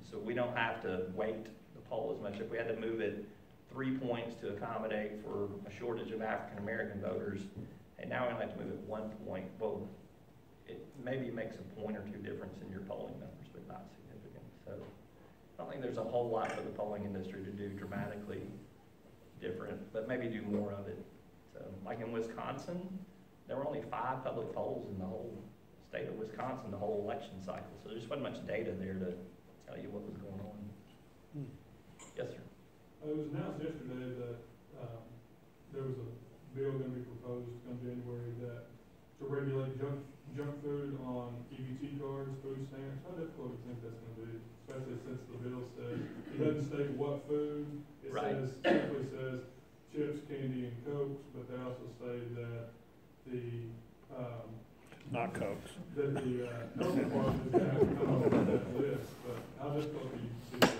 So we don't have to weight the poll as much. If we had to move it 3 points to accommodate for a shortage of African-American voters, and now we only have to move it 1 point, well, it maybe makes a point or two difference in your polling numbers, but not significant. So I don't think there's a whole lot for the polling industry to do dramatically different, but maybe do more of it. So like in Wisconsin, there were only 5 public polls in the whole state of Wisconsin, the whole election cycle. So there just wasn't much data there to tell you what was going on. Yes, sir. It was announced yesterday that there was a bill going to be proposed come January that to regulate junk food on EBT cards, food stamps. How difficult do you think that's going to be, especially since the bill says it doesn't state what food. It simply says chips, candy, and Cokes, but they also say that the Not Cokes. that the health department is going to have to come up with that list. But how difficult do you see that?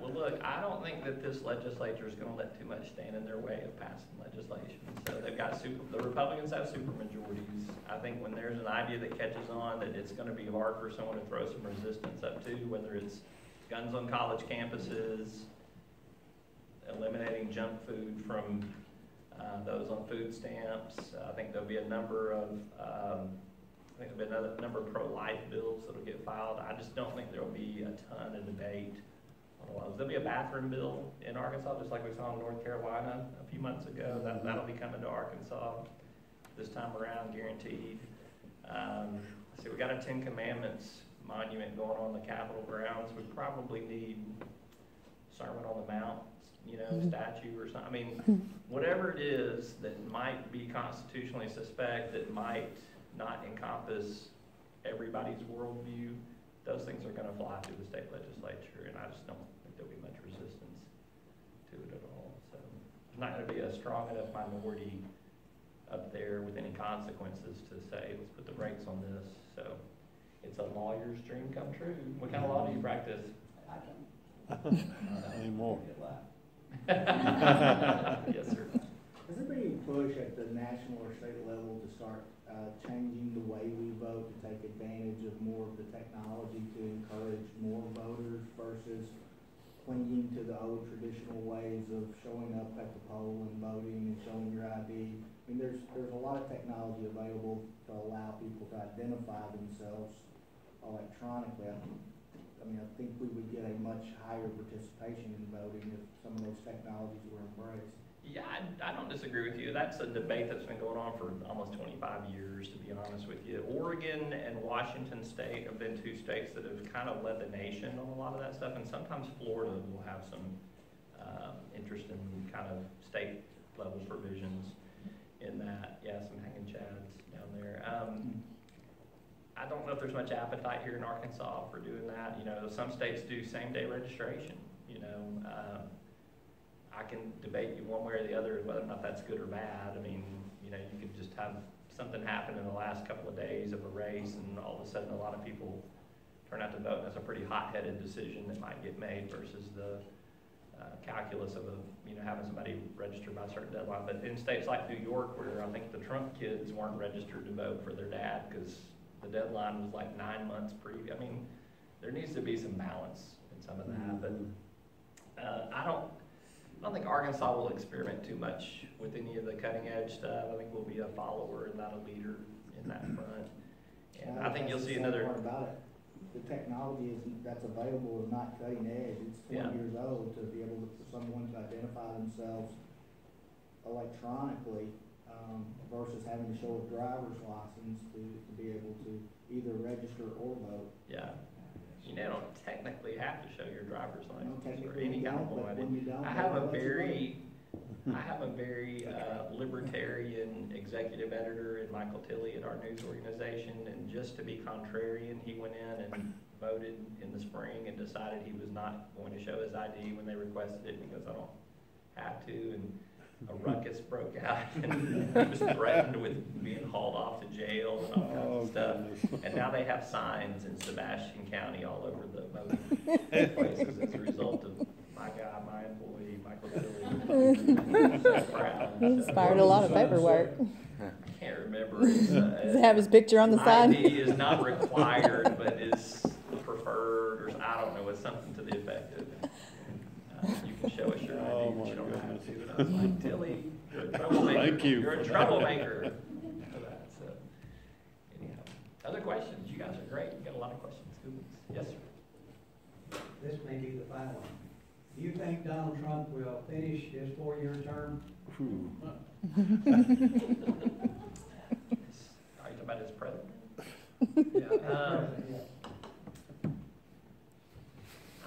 Well, look, I don't think that this legislature is going to let too much stand in their way of passing legislation. So they've got the Republicans have super majorities. I think when there's an idea that catches on that it's going to be hard for someone to throw some resistance up to, whether it's guns on college campuses, eliminating junk food from those on food stamps. I think there'll be a number of number of pro-life bills that'll get filed. I just don't think there'll be a ton of debate. There'll be a bathroom bill in Arkansas, just like we saw in North Carolina a few months ago. That'll be coming to Arkansas this time around, guaranteed. See, we got a 10 Commandments monument going on the Capitol grounds. We probably need Sermon on the Mount, statue or something. I mean, whatever it is that might be constitutionally suspect, that might not encompass everybody's worldview, those things are going to fly through the state legislature, and I just don't think there'll be much resistance to it at all. So there's not going to be a strong enough minority up there with any consequences to say, let's put the brakes on this. So it's a lawyer's dream come true. What kind of law do you practice? I don't. Anymore. Yes, sir. Has there been any push at the national or state level to start changing the way we vote to take advantage of more of the technology to encourage more voters versus clinging to the old traditional ways of showing up at the poll and voting and showing your ID? I mean, there's a lot of technology available to allow people to identify themselves electronically. I think we would get a much higher participation in voting if some of those technologies were embraced. Yeah, I don't disagree with you. That's a debate that's been going on for almost 25 years, to be honest with you. Oregon and Washington State have been 2 states that have kind of led the nation on a lot of that stuff, and sometimes Florida will have some interesting kind of state-level provisions in that. Yeah, some hanging chads down there. I don't know if there's much appetite here in Arkansas for doing that. Some states do same-day registration, I can debate you one way or the other whether or not that's good or bad. I mean, you could just have something happen in the last couple of days of a race, and all of a sudden a lot of people turn out to vote, and that's a pretty hot-headed decision that might get made versus the calculus of having somebody registered by a certain deadline. But in states like New York, where I think the Trump kids weren't registered to vote for their dad because the deadline was like 9 months previous. I mean, there needs to be some balance in some of that. But I don't think Arkansas will experiment too much with any of the cutting edge stuff. I think we'll be a follower and not a leader in that front. And I think you'll see another. Part about it. The technology that's available is not cutting edge. It's 20 years old to be able for someone to identify themselves electronically versus having to show a driver's license to be able to either register or vote. Yeah. You don't technically have to show your driver's license or technically any you kind of don't, but ID. when you don't, I have a very libertarian executive editor in Michael Tilley at our news organization, and just to be contrarian, he went in and voted in the spring and decided he was not going to show his ID when they requested it because I don't have to, and a ruckus broke out, and he was threatened with being hauled off to jail and all kinds of stuff. And now they have signs in Sebastian County all over the voting places as a result of my guy, my employee, Michael Billy. So proud. He inspired a lot of paperwork. I can't remember. Does it have his picture on the sign? ID is not required, but is preferred, or I don't know, it's something to the effect of, you can show us your ID, but you don't have to. And I was like, Tilly, you're a troublemaker. Thank you. You're a troublemaker. For that, so, anyhow. Other questions? You guys are great. You got a lot of questions. Yes, sir. This may be the final one. Do you think Donald Trump will finish his 4-year term? Are you talking about his president? Yeah. I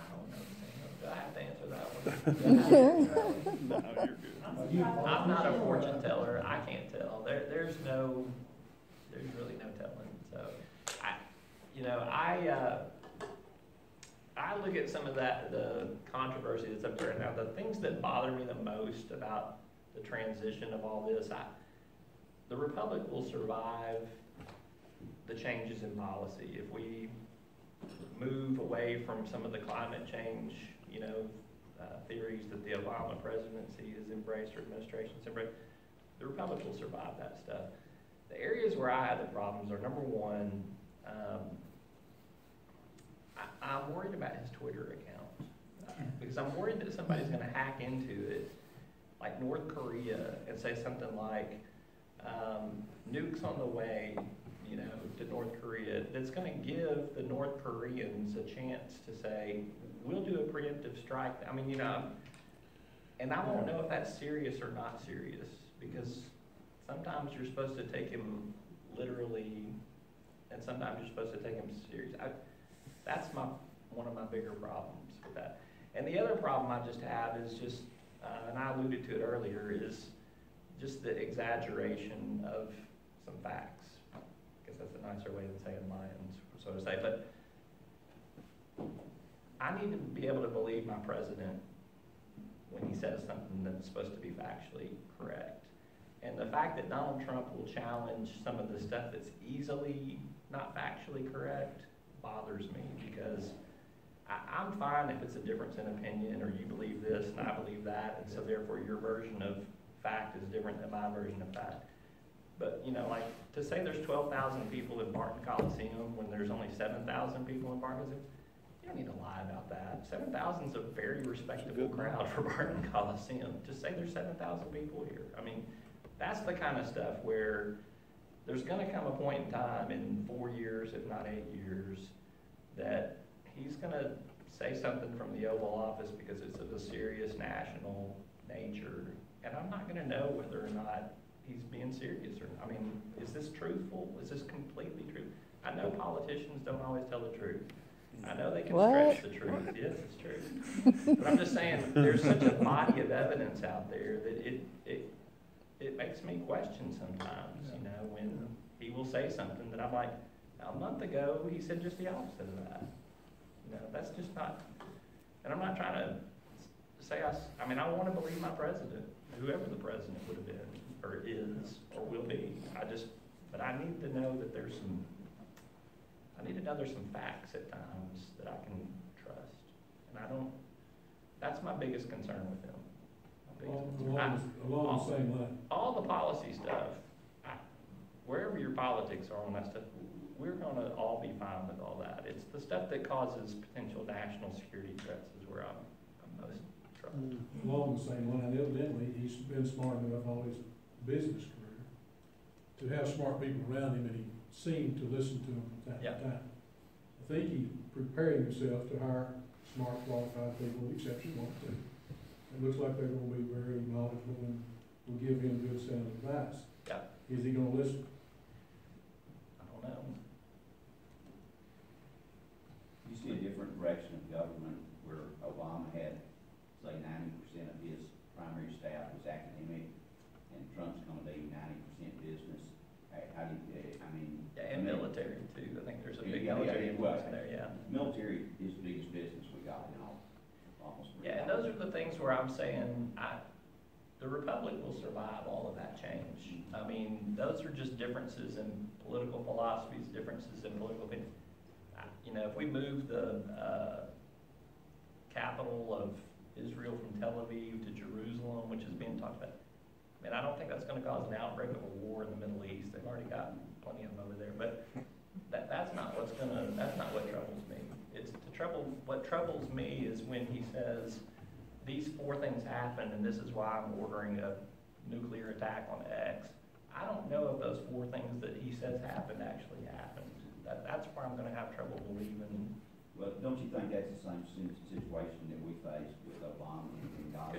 don't know. Do I have to answer that one? No, you're good. I'm not a fortune teller. I can't tell. There's really no telling. So, I look at some of the controversy that's up there now. The things that bother me the most about the transition of all this, the Republic will survive the changes in policy. If we move away from some of the climate change, theories that the Obama presidency has embraced or administration's embraced, the Republic will survive that stuff. The areas where I have the problems are, number one, I'm worried about his Twitter account because I'm worried that somebody's going to hack into it, like North Korea, and say something like, nukes on the way, to North Korea, that's going to give the North Koreans a chance to say, we'll do a preemptive strike. I mean, and I won't know if that's serious or not serious, because sometimes you're supposed to take him literally, and sometimes you're supposed to take him serious. That's one of my bigger problems with that. And the other problem I just have is just, and I alluded to it earlier, is just the exaggeration of some facts. I guess that's a nicer way than saying lions, so to say. But I need to be able to believe my president when he says something that's supposed to be factually correct. And the fact that Donald Trump will challenge some of the stuff that's easily not factually correct bothers me, because I'm fine if it's a difference in opinion, or you believe this and I believe that, and so therefore your version of fact is different than my version of fact. But, like, to say there's 12,000 people in Barton Coliseum when there's only 7,000 people in Barton Coliseum, you don't need to lie about that. 7,000 is a very respectable crowd for Barton Coliseum. Just say there's 7,000 people here. I mean, that's the kind of stuff where there's going to come a point in time in 4 years, if not 8 years, that he's going to say something from the Oval Office because it's of a serious national nature, and I'm not going to know whether or not he's being serious or not. I mean, is this truthful? Is this completely true? I know politicians don't always tell the truth. I know they can stretch the truth. Yes, it's true. But I'm just saying, there's such a body of evidence out there that it makes me question sometimes, when he will say something that I'm like, a month ago, he said just the opposite of that. That's just not, and I'm not trying to say I want to believe my president, whoever the president would have been, or is, or will be. But I need to know that there's some facts at times that I can trust. And that's my biggest concern with him. Along the same line. All the policy stuff, wherever your politics are on that stuff, we're going to all be fine with all that. It's the stuff that causes potential national security threats is where I'm most troubled. Along the same line, evidently, he's been smart enough all his business career to have smart people around him, and he seemed to listen to them from time to time. I think he's preparing himself to hire smart, qualified people, exception one or two. It looks like they're going to be very knowledgeable and will give him good sound advice. Yeah. Is he going to listen? I don't know. You see a different direction of government where Obama had, say, 90% of his primary staff was academic, and Trump's going to be 90% business. How do you, and military too. I think there's a big military influence in there, yeah. the things where I'm saying the Republic will survive all of that change. I mean, those are just differences in political philosophies, differences in political opinion. You know, if we move the capital of Israel from Tel Aviv to Jerusalem, which is being talked about, I mean, I don't think that's going to cause an outbreak of a war in the Middle East. They've already got plenty of them over there. But that's not what troubles me. What troubles me is when he says, these 4 things happen, and this is why I'm ordering a nuclear attack on X. I don't know if those 4 things that he says happened actually happened. That's where I'm going to have trouble believing. Well, don't you think that's the same situation that we faced with Obama and Gaza?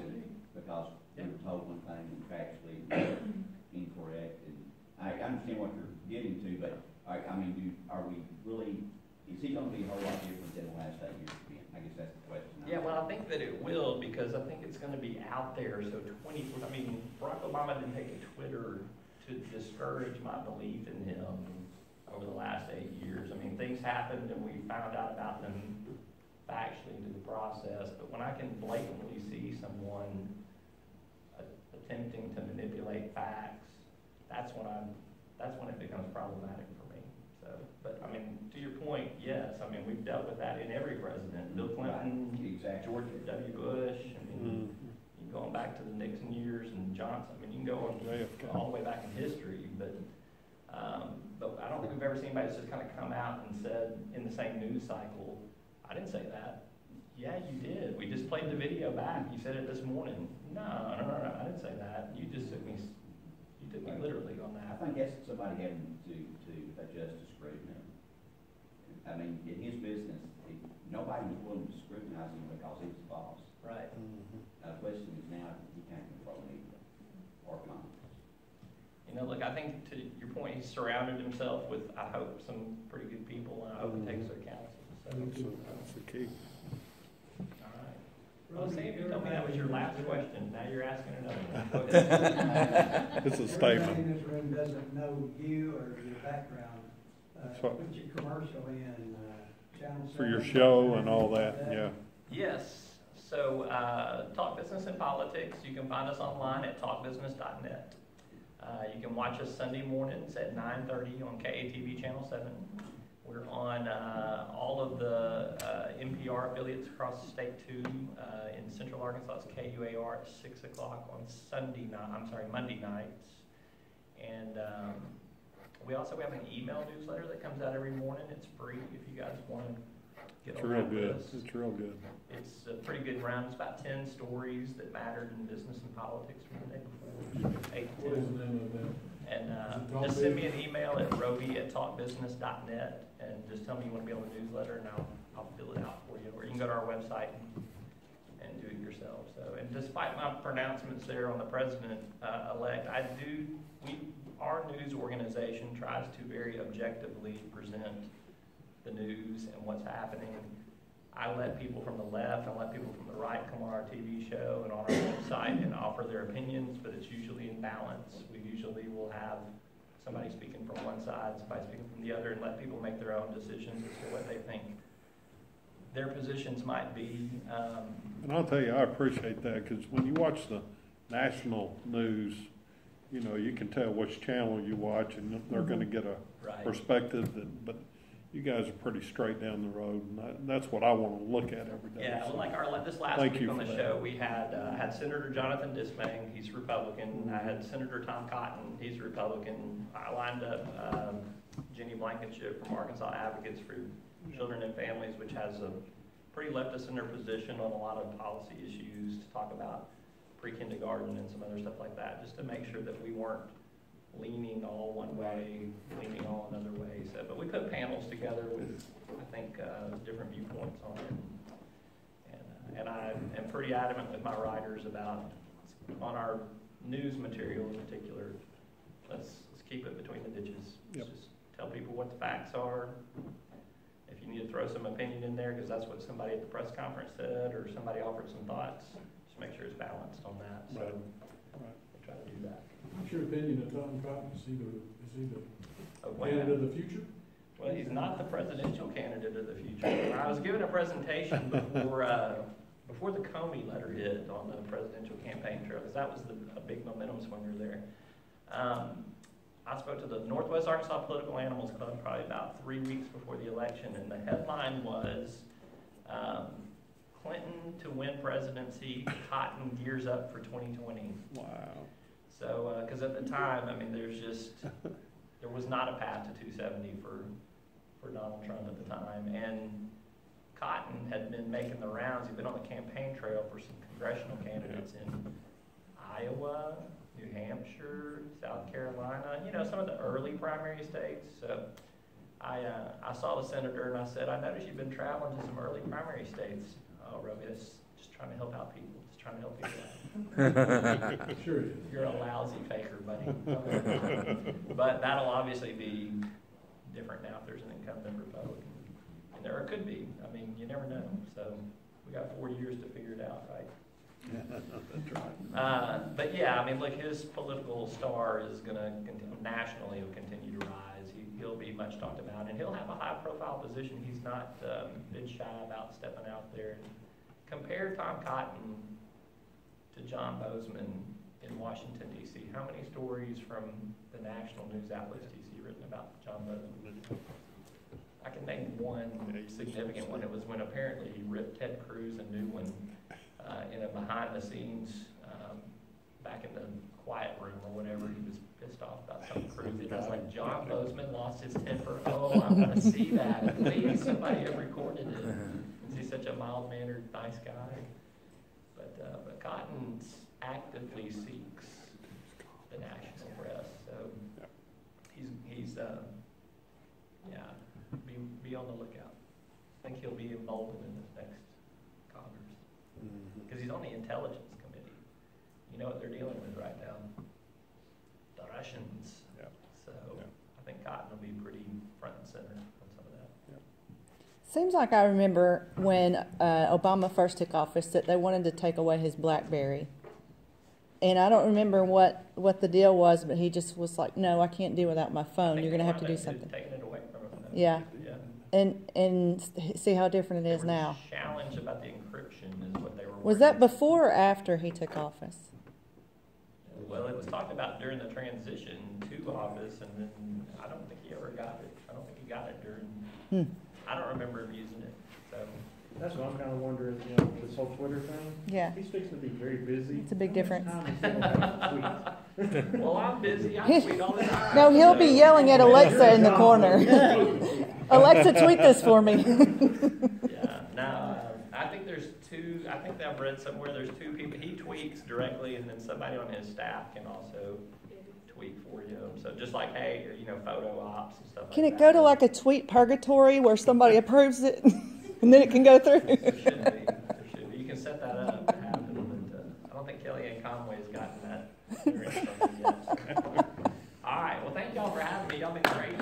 Because we were told one thing and factually incorrect. And I understand what you're getting to, but I mean, are we really? Is he going to be a whole lot different than the last 8 years again? I guess that's the question. Yeah, well, I think that it will, because I think it's going to be out there. So Barack Obama didn't take to Twitter to discourage my belief in him over the last 8 years. I mean, things happened and we found out about them factually through the process. But when I can blatantly see someone attempting to manipulate facts, that's when it becomes problematic for me. So, but I mean, to your point, yes. I mean, we've dealt with that in every president. Bill Clinton, exactly. George W. Bush. I mean, going back to the Nixon years and Johnson. I mean, you can go all the way back in history, but I don't think we've ever seen anybody that's just kind of come out and said in the same news cycle, I didn't say that. Yeah, you did. We just played the video back. You said it this morning. No, I didn't say that. You just took me literally on that. I think that's somebody having to adjust to scrutiny. I mean, in his business, nobody was willing to scrutinize him because he was the boss. Right. The question is now he can't control either or Congress. You know, look, I think to your point, he's surrounded himself with, I hope, some pretty good people, and I hope he takes their counsel. So. That's the key. All right. Well, Sam, you told me that was your last question. Now you're asking another one. It's a statement. Everybody in this room doesn't know you or your background. What? Put your commercial in Channel 7. For your show and all that, yeah. Yes. So, Talk Business and Politics, you can find us online at talkbusiness.net. You can watch us Sunday mornings at 9:30 on KATV Channel 7. We're on all of the NPR affiliates across the state too. In Central Arkansas, it's KUAR at 6 o'clock on Monday nights. And we also have an email newsletter that comes out every morning. It's free if you guys want to get It's on real with good. us. It's real good. It's a pretty good round. It's about 10 stories that mattered in business and politics from the day before. 8 to 10. What is the name of that? And just send me an email at roby@talkbusiness.net and just tell me you want to be on the newsletter, and I'll fill it out for you. Or you can go to our website and do it yourself. So, and despite my pronouncements there on the president-elect, our news organization tries to very objectively present the news and what's happening. I let people from the left and let people from the right come on our TV show and on our website and offer their opinions, but it's usually in balance. We usually will have somebody speaking from one side, somebody speaking from the other, and let people make their own decisions as to what they think their positions might be. And I'll tell you, I appreciate that, because when you watch the national news, you know, you can tell which channel you watch, and they're going to get a perspective. But you guys are pretty straight down the road, and that's what I want to look at every day. Yeah, well, like this last week on the show, we had Senator Jonathan Dismang, he's Republican. I had Senator Tom Cotton, he's Republican. I lined up Jenny Blankenship from Arkansas Advocates for Children and Families, which has a pretty left-of-center position on a lot of policy issues, to talk about pre-kindergarten and some other stuff like that, just to make sure that we weren't leaning all one way, leaning all another way. So, but we put panels together with, I think, different viewpoints on it. And I am pretty adamant with my writers about, on our news material in particular, let's keep it between the ditches. Yep. Just tell people what the facts are. If you need to throw some opinion in there, because that's what somebody at the press conference said, or somebody offered some thoughts, just make sure it's balanced on that. So we'll try to do that. What's your opinion of Tom Cotton? Is he the Oh, candidate of the future? Well, he's not the presidential candidate of the future. I was giving a presentation before the Comey letter hit on the presidential campaign trail, because that was a big momentum swinger there. I spoke to the Northwest Arkansas Political Animals Club probably about 3 weeks before the election, and the headline was, Clinton to win presidency, Cotton gears up for 2020. Wow. So, because at the time, I mean, there was not a path to 270 for Donald Trump at the time, and Cotton had been making the rounds. He'd been on the campaign trail for some congressional candidates in Iowa, New Hampshire, South Carolina, you know, some of the early primary states. So I saw the senator and I said, I noticed you've been traveling to some early primary states. Oh, Roby, that's just trying to help out people. Just trying to help people out. Sure. You're a lousy faker, buddy. But that'll obviously be different now if there's an incumbent Republican. And there could be. I mean, you never know. So we got 4 years to figure it out, right? That's right. But yeah, I mean, look, his political star is going to nationally will continue to rise. He'll be much talked about, and he'll have a high-profile position. He's not been shy about stepping out there. Compare Tom Cotton to John Bozeman in Washington, D.C. How many stories from the national news outlets do you see written about John Bozeman? I can name one significant one. It was when apparently he ripped Ted Cruz a new one in a behind-the-scenes, back in the quiet room or whatever. He was pissed off about some Cruz. And I was like, John Bozeman lost his temper. Oh, I want to see that. Please, somebody have recorded it. He's such a mild-mannered, nice guy. But Cotton actively seeks the national press. So he's be on the lookout. I think he'll be emboldened in this next Congress. Because he's on the Intelligence Committee. You know what they're dealing with right now? The Russians. Yeah. So yeah. I think Cotton will be pretty front and center on some of that. Yeah. Seems like I remember when Obama first took office that they wanted to take away his BlackBerry. And I don't remember what the deal was, but he just was like, no, I can't do without my phone. You're going to have to do something. Taking it away from him. Yeah. And see how different it is now. The challenge about the encryption is what they were. Was that before or after he took office? Well, it was talked about during the transition to office, and then I don't think he ever got it. I don't think he got it during. I don't remember him using it. So that's what I'm kind of wondering. You know, this whole Twitter thing. Yeah. He's fixing to be very busy. It's a big difference. Well, I'm busy. I tweet all the time. No, he'll be yelling at Alexa in the corner. Alexa, tweet this for me. Yeah. Now, I think there's two. I think I've read somewhere there's two people. He tweets directly, and then somebody on his staff can also tweet for you. So just like, hey, you know, photo ops and stuff. Can like it that. go to like a tweet purgatory where somebody approves it, and then it can go through? There should be. There should be. You can set that up to happen, but I don't think Kellyanne Conway's gotten that experience from me yet. So. All right. Well, thank y'all for having me. Y'all been great.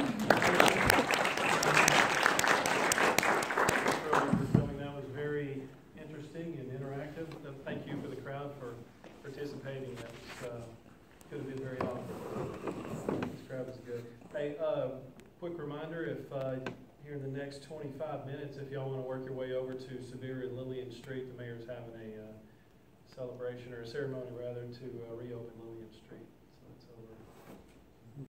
That was very interesting and interactive. Thank you for the crowd for participating. That could have been very awesome. This crowd was good. Hey, quick reminder, if here in the next 25 minutes, if y'all want to work your way over to Sevier and Lillian Street, the mayor's having a celebration, or a ceremony rather, to reopen Lillian Street.